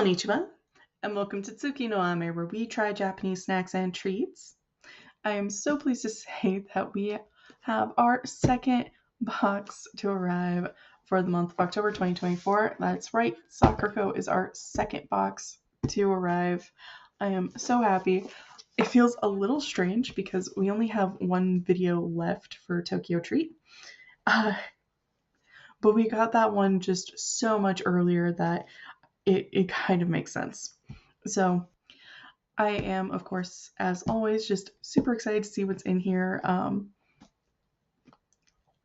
Konnichiwa, and welcome to Tsuki no Ame, where we try Japanese snacks and treats. I am so pleased to say that we have our second box to arrive for the month of October 2024. That's right, Sakuraco is our second box to arrive. I am so happy. It feels a little strange because we only have one video left for Tokyo Treat. But we got that one just so much earlier that it kind of makes sense. So I am, of course, as always, just super excited to see what's in here.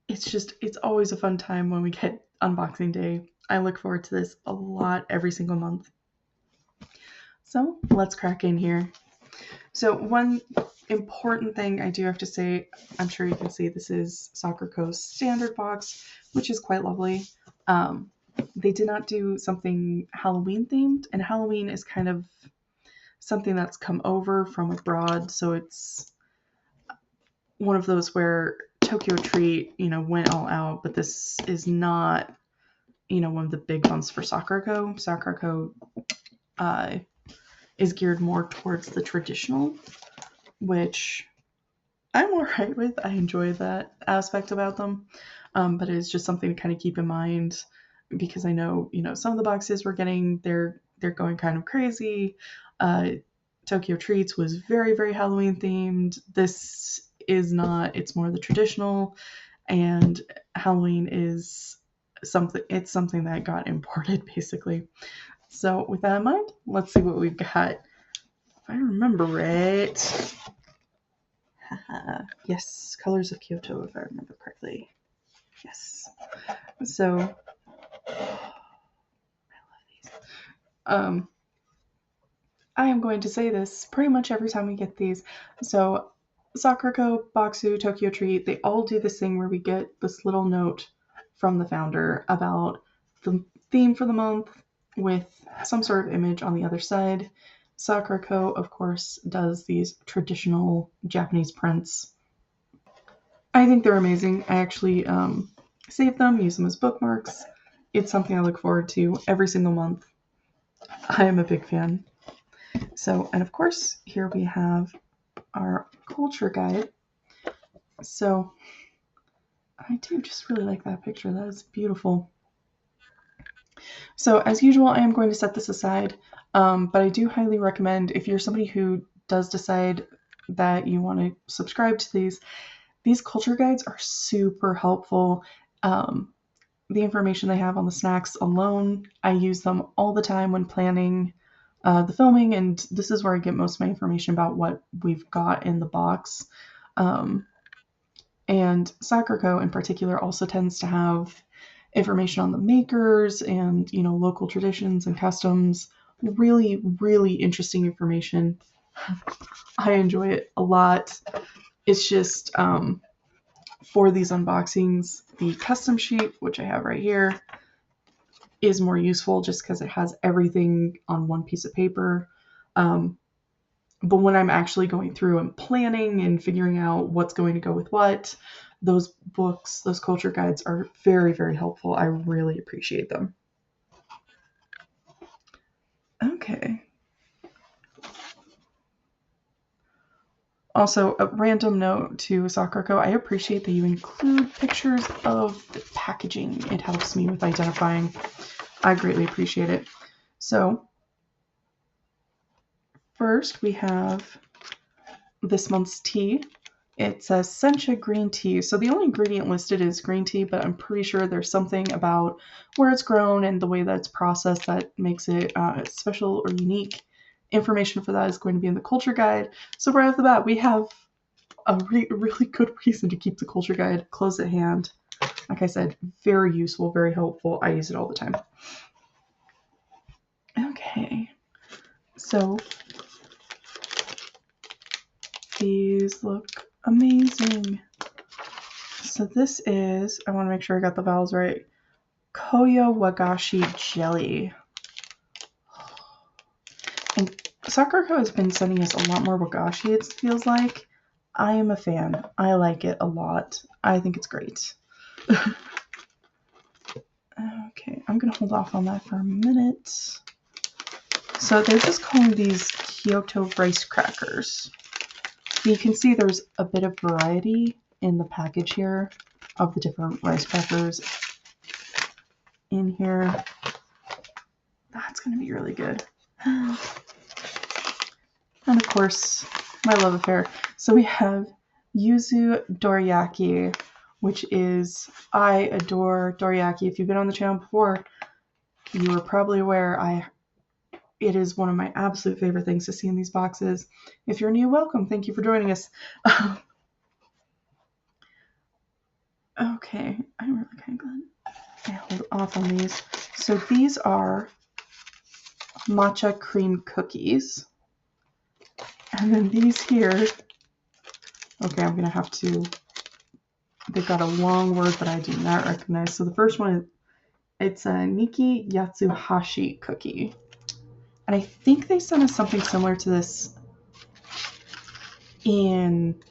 It's always a fun time when we get unboxing day. I look forward to this a lot every single month. So let's crack in here. So one important thing I do have to say, I'm sure you can see this is Sakuraco's standard box, which is quite lovely. They did not do something Halloween themed, and Halloween is kind of something that's come over from abroad, so it's one of those where Tokyo Treat, went all out, but this is not, one of the big ones for Sakuraco. Sakuraco is geared more towards the traditional, which I'm alright with. I enjoy that aspect about them, but it's just something to kind of keep in mind because I know, some of the boxes we're getting, they're going kind of crazy. Tokyo Treats was very, very Halloween themed. This is not. It's more the traditional, and Halloween is something that got imported basically. So with that in mind, let's see what we've got. If I remember right. Yes, Colors of Kyoto, if I remember correctly. Yes. So I love these. I am going to say this pretty much every time we get these. So Sakuraco, Boxu, Tokyo Treat, they all do this thing where we get this little note from the founder about the theme for the month with some sort of image on the other side. Sakuraco, of course, does these traditional Japanese prints. I think they're amazing. I actually save them, use them as bookmarks. It's something I look forward to every single month. I am a big fan. So, and of course, here we have our culture guide. So, I do just really like that picture. That is beautiful. So, as usual, I am going to set this aside, but I do highly recommend if you're somebody who does decide that you want to subscribe to these culture guides are super helpful. The information they have on the snacks alone, I use them all the time when planning the filming, and this is where I get most of my information about what we've got in the box. And Sakuraco in particular also tends to have information on the makers and, local traditions and customs. Really, really interesting information. I enjoy it a lot. It's just for these unboxings, the custom sheet, which I have right here, is more useful just because it has everything on one piece of paper. But when I'm actually going through and planning and figuring out what's going to go with what, those books, those culture guides are very, very helpful. I really appreciate them. Okay. Also, a random note to Sakuraco, I appreciate that you include pictures of the packaging. It helps me with identifying. I greatly appreciate it. So, first we have this month's tea. It says sencha green tea. So the only ingredient listed is green tea, but I'm pretty sure there's something about where it's grown and the way that it's processed that makes it special or unique. Information for that is going to be in the culture guide. So right off the bat, we have a really good reason to keep the culture guide close at hand. Like I said, very useful, very helpful. I use it all the time. Okay, so these look amazing. So this is, I want to make sure I got the vowels right, Koyo Wagashi Jelly. And Sakuraco has been sending us a lot more wagashi, it feels like. I am a fan. I like it a lot. I think it's great. Okay, I'm going to hold off on that for a minute. So they're just calling these Kyoto rice crackers. You can see there's a bit of variety in the package here of the different rice crackers in here. That's going to be really good. And of course, my love affair. So we have yuzu dorayaki, which is, I adore dorayaki. If you've been on the channel before, you are probably aware it is one of my absolute favorite things to see in these boxes. If you're new, welcome. Thank you for joining us. Okay, I'm really kind of glad I hold off on these. So these are matcha cream cookies. And then these here, okay, I'm going to have to, they've got a long word that I do not recognize. So the first one, it's a Niki Yatsuhashi cookie. And I think they sent us something similar to this in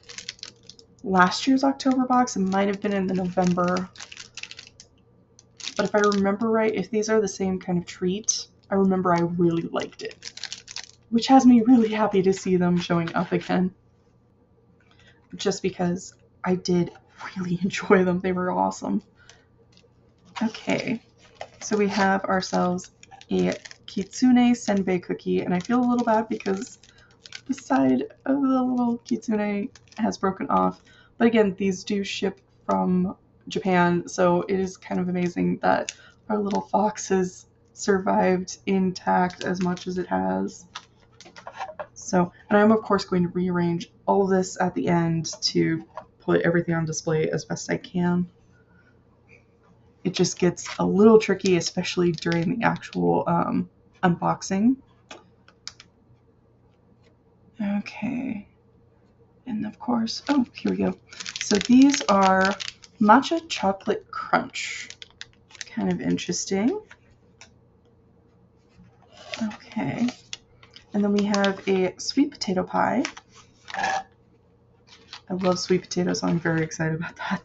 last year's October box. It might have been in the November. But if I remember right, if these are the same kind of treat, I remember I really liked it. Which has me really happy to see them showing up again. Just because I did really enjoy them. They were awesome. Okay, so we have ourselves a Kitsune Senbei cookie, and I feel a little bad because the side of the little Kitsune has broken off. But again, these do ship from Japan, so it is kind of amazing that our little fox has survived intact as much as it has. So, and I'm of course going to rearrange all of this at the end to put everything on display as best I can. It just gets a little tricky, especially during the actual unboxing. Okay. And of course, oh, here we go. So these are matcha chocolate crunch. Kind of interesting. Okay. And then we have a sweet potato pie. I love sweet potatoes, so I'm very excited about that.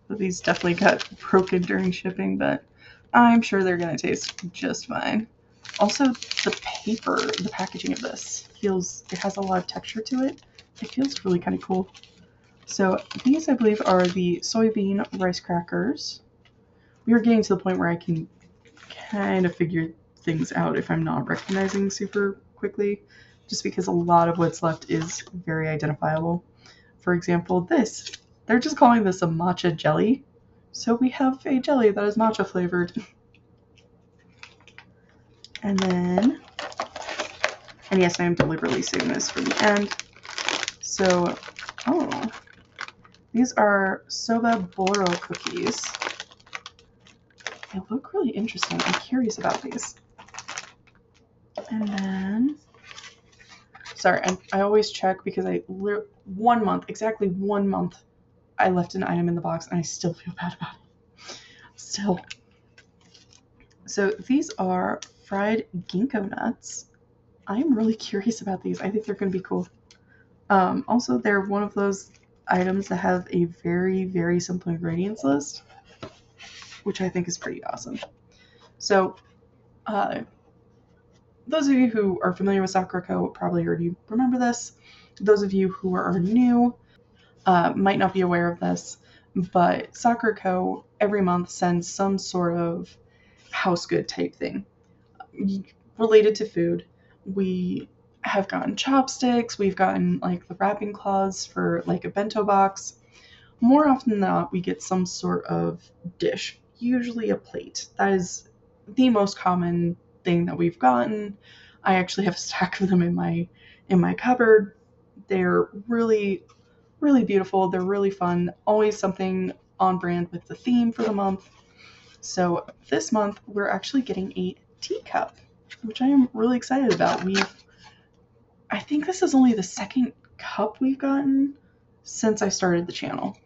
These definitely got broken during shipping, but I'm sure they're going to taste just fine. Also, the paper, the packaging of this it has a lot of texture to it. It feels really kind of cool. So these, I believe, are the soybean rice crackers. We are getting to the point where I can kind of figure things out if I'm not recognizing super quickly, just because a lot of what's left is very identifiable. For example, this. They're just calling this a matcha jelly. So we have a jelly that is matcha flavored. And then, and yes, I am deliberately saving this for the end. So, oh, these are soba boro cookies. They look really interesting. I'm curious about these. And then, sorry, I always check because exactly 1 month, I left an item in the box and I still feel bad about it. Still. So these are fried ginkgo nuts. I'm really curious about these. I think they're going to be cool. Also, they're one of those items that have a very, very simple ingredients list, which I think is pretty awesome. So, those of you who are familiar with Sakuraco probably already remember this. Those of you who are new might not be aware of this, but Sakuraco every month sends some sort of house good type thing related to food. We have gotten chopsticks, we've gotten like the wrapping cloths for like a bento box. More often than not, we get some sort of dish, usually a plate. That is the most common thing that we've gotten. I actually have a stack of them in my cupboard. They're really, really beautiful. They're really fun. Always something on brand with the theme for the month. So this month we're actually getting a teacup, which I am really excited about. I think this is only the second cup we've gotten since I started the channel.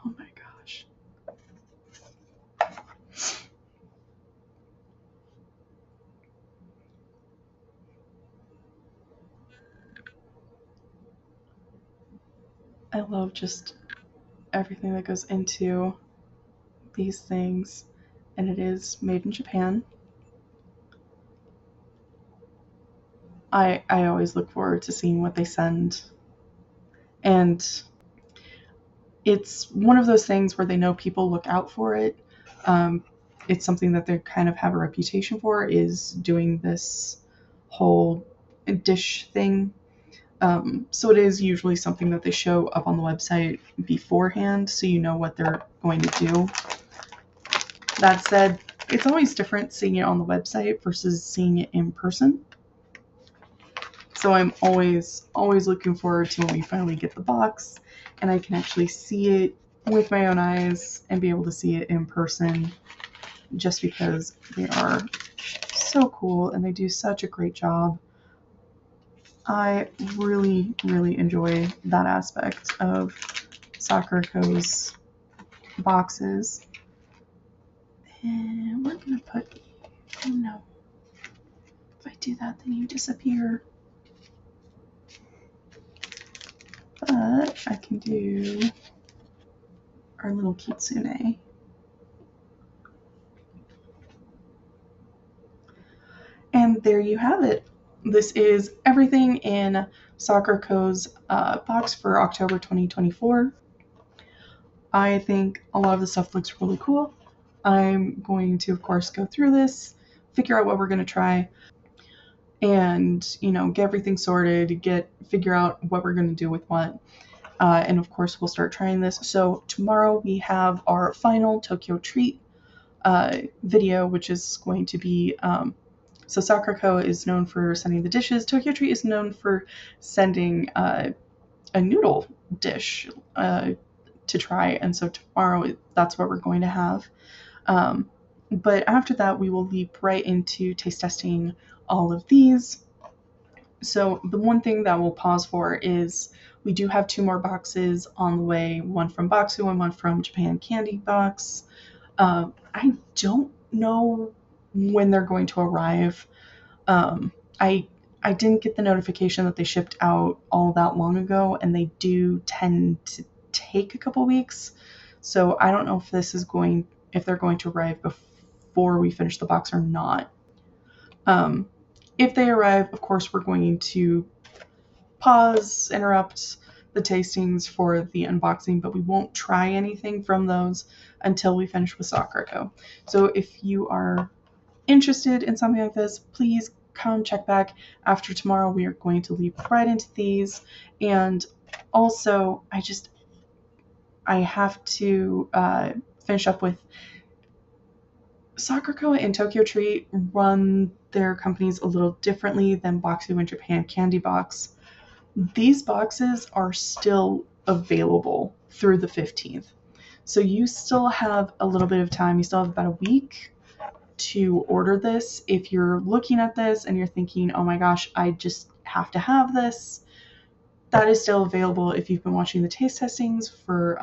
Oh my gosh. I love just everything that goes into these things, and it is made in Japan. I always look forward to seeing what they send, and it's one of those things where they know people look out for it. Um, it's something that they kind of have a reputation for, is doing this whole dish thing. So it is usually something that they show up on the website beforehand, so you know what they're going to do. That said, it's always different seeing it on the website versus seeing it in person. So I'm always looking forward to when we finally get the box and I can actually see it with my own eyes and be able to see it in person, just because they are so cool and they do such a great job. I really, really enjoy that aspect of Sakuraco's boxes. And we're gonna put, oh no, if I do that then you disappear. But I can do our little kitsune. And there you have it. This is everything in Sakuraco's box for October 2024. I think a lot of the stuff looks really cool. I'm going to, of course, go through this, figure out what we're going to try, and, get everything sorted, figure out what we're going to do with what. And of course, we'll start trying this. So tomorrow we have our final Tokyo Treat video, which is going to be, so Sakuraco is known for sending the dishes. Tokyo Treat is known for sending a noodle dish to try. And so tomorrow, that's what we're going to have. But after that, we will leap right into taste testing all of these. So the one thing that we'll pause for is we do have 2 more boxes on the way, one from Boxu and one from Japan Candy Box. I don't know when they're going to arrive. I didn't get the notification that they shipped out all that long ago, and they do tend to take a couple weeks. So I don't know if they're going to arrive before we finish the box or not. If they arrive, of course, we're going to pause, interrupt the tastings for the unboxing, but we won't try anything from those until we finish with Sakuraco. So if you are interested in something like this, please come check back after tomorrow. We are going to leap right into these. And also, I have to finish up with Sakuraco and Tokyo Treat run their companies a little differently than Boxu and Japan Candy Box. These boxes are still available through the 15th. So you still have a little bit of time. You still have about a week to order this. If you're looking at this and you're thinking, oh my gosh, I just have to have this, that is still available if you've been watching the taste testings for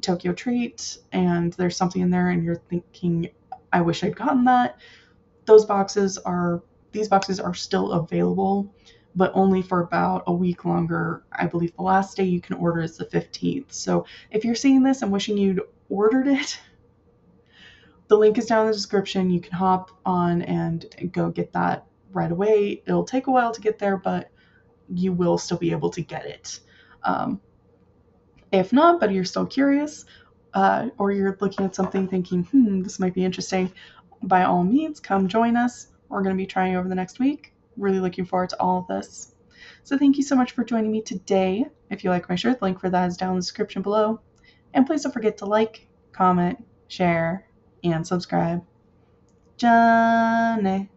Tokyo Treat and there's something in there and you're thinking, I wish I'd gotten that. These boxes are still available, but only for about a week longer. I believe the last day you can order is the 15th. So if you're seeing this and wishing you'd ordered it, the link is down in the description. You can hop on and go get that right away. It'll take a while to get there, but you will still be able to get it. If not, but you're still curious, or you're looking at something thinking, this might be interesting, by all means, come join us. We're going to be trying over the next week. Really looking forward to all of this. So thank you so much for joining me today. If you like my shirt, the link for that is down in the description below. And please don't forget to like, comment, share, and subscribe. Johnny.